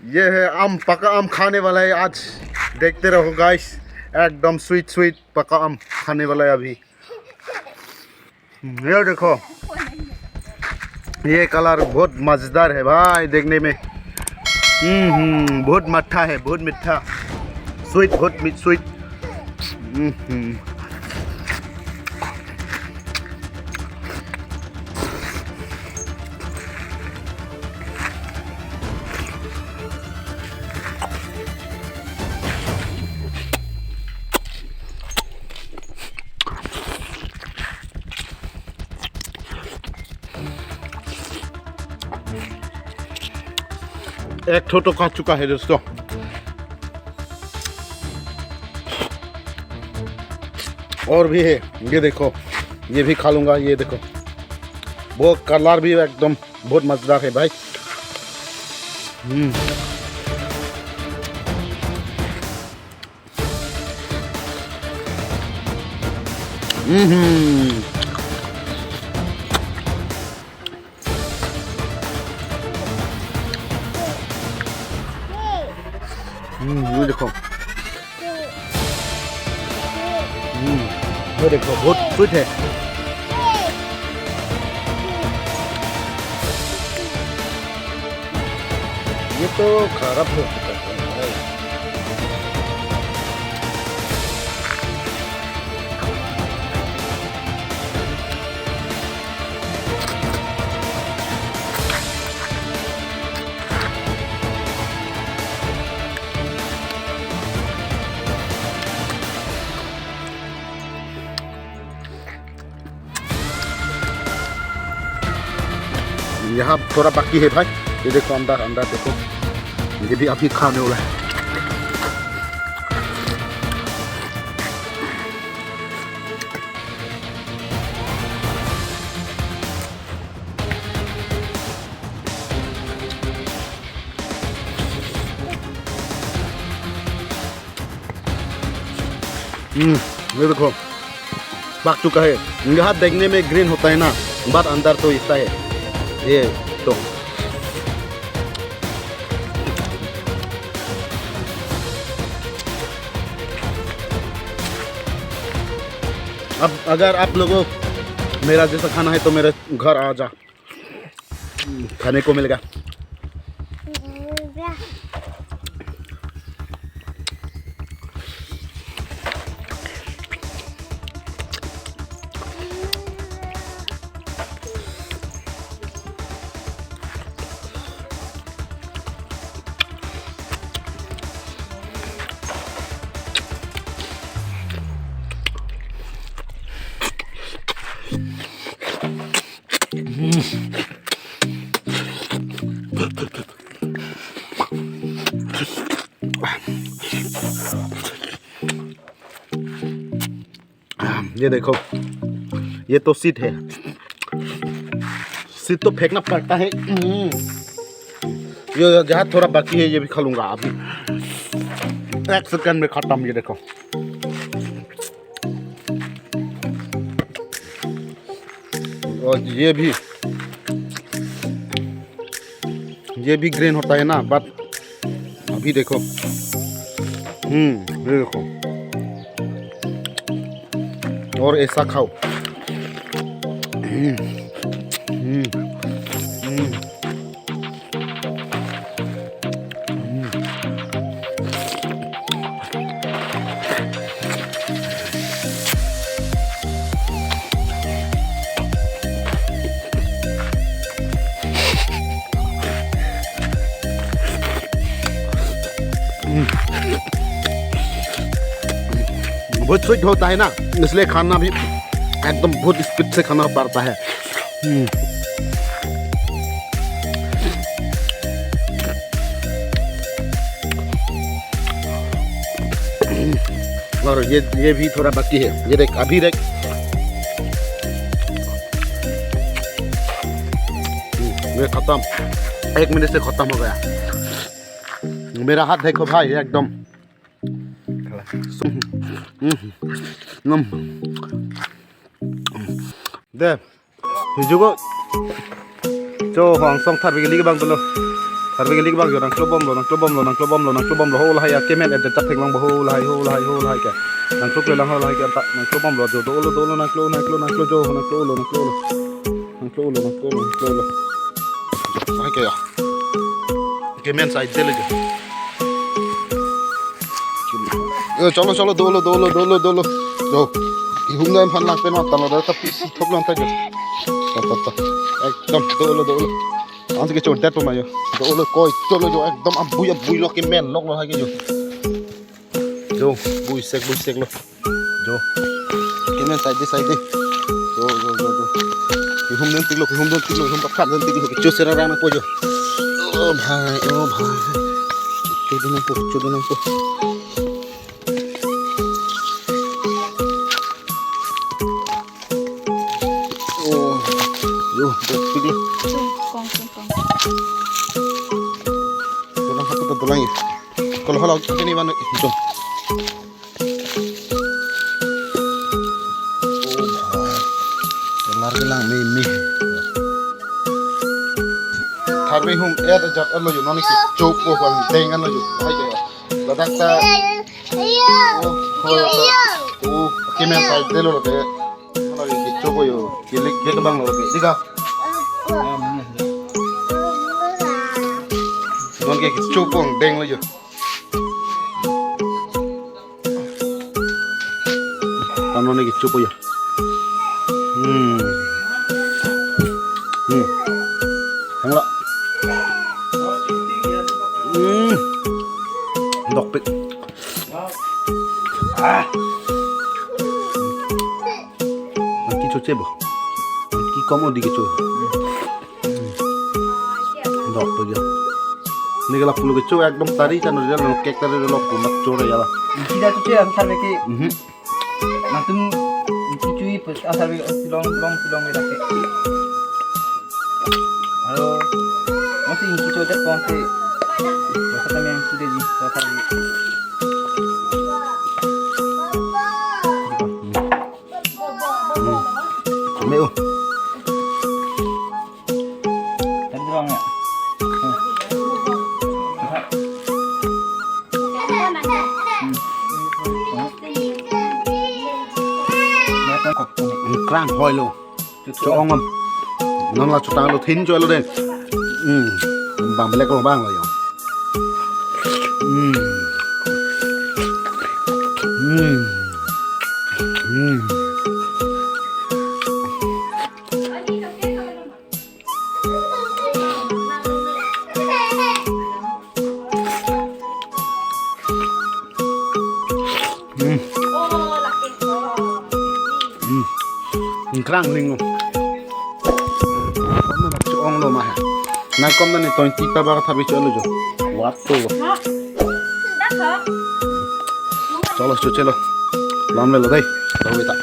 ये है आम, पका आम खाने वाला है आज। देखते रहो गाइस, एकदम स्वीट स्वीट पका आम खाने वाला है अभी। ये देखो, ये कलर बहुत मजेदार है भाई देखने में। बहुत मीठा है, बहुत मीठा, स्वीट, बहुत स्वीट। एक तो खा चुका है दोस्तों, और भी है। ये देखो, ये भी खा लूंगा। ये देखो, वो कलर भी एकदम बहुत मजेदार है भाई। ये देखो, ये देखो, बहुत स्वीट है। ये तो खराब हो चुका है। यहाँ थोड़ा बाकी है भाई। ये देखो, अंदर अंदर देखो, ये भी अभी खाने वाला है। ये देखो, पक चुका है। यहाँ देखने में ग्रीन होता है ना, बात अंदर तो ऐसा है। ये तो अब अगर आप लोगों मेरा जैसा खाना है तो मेरे घर आ जा, खाने को मिलेगा। ये देखो, ये तो सीट है, सीट तो फेंकना पड़ता है। ये जहाँ थोड़ा बाकी है ये भी खा लूंगा अभी, 1 सेकंड में खत्म। ये देखो, और ये भी ग्रीन होता है ना, बट अभी देखो, ये देखो, और ऐसा खाओ। बहुत स्वीट होता है ना, इसलिए खाना भी एकदम बहुत स्पीड से खाना पड़ता है। और ये भी थोड़ा बाकी है। ये देख, अभी देख, ये खत्म, 1 मिनट से खत्म हो गया। मेरा हाथ देखो भाई, एकदम deh, juga cowok langsung tar begini bang dulu. Tharve ke lik bang yo nang klobom lo nang klobom lo nang klobom lo nang klobom lo ho lai ya kemen et chat thek lang bo ho lai ke nang klop le lang ho lai ke ta nang klobom lo do lo nang klo jo nang klo lo hai ke ya kemen side de le jo cholo do lo jo ki hum na phan lang pen ma ta lo da ta pis thok lang ta jo ta ekdom do lo Ang sige chon tet pa mayo. Do lo koi cholo jo ekdom abui lo ke men lok lo hai ke jo. Jo bui sek lo. Jo. Ke men side de. Jo. Ki hum den tik lo hum ta khat den tik lo ke cho sera ra na po jo. O bhai. Cho den po. Yo, tik lo. Tulang satu tulang ya. Kalau halau ini mana itu? Gelang mimi. Tharve hum ada jat allo yo nani ki chop ko bang dengan lo yo. Hai ya. Ladak ta. Oh, kemen side de lo ke. Mana ki chop yo. Kilik ke bang lo ke. Diga. Don ke chupong deng lo yo. Tano ne ki chupo yo. Hang lo. Dok pit. Ki cho chebo. Ki komo di ke cho. Dok to yo. Ini kalau puluh kecoh ekdom tadi kan udah lo kek tadi lo kumat core ya lah. Tidak tu cia asal beki. Nanti cuci pas asal beki silong ni lagi. Halo, masih ini cuci dah konti. Masa kami yang sudah di asal beki. Meo. Tadi doang ya. Krang hoi lo. Cho ong am. Non la chutang lo thin cho lo den. Bang belek lo bang lo yo. Krang ling lo. Kom na cho ong lo ma ha. Na kom na ni toin ti pa ba thabi cho lo jo. Wat to lo. Chalo cho chelo. Lam le lo dai. Tao ta.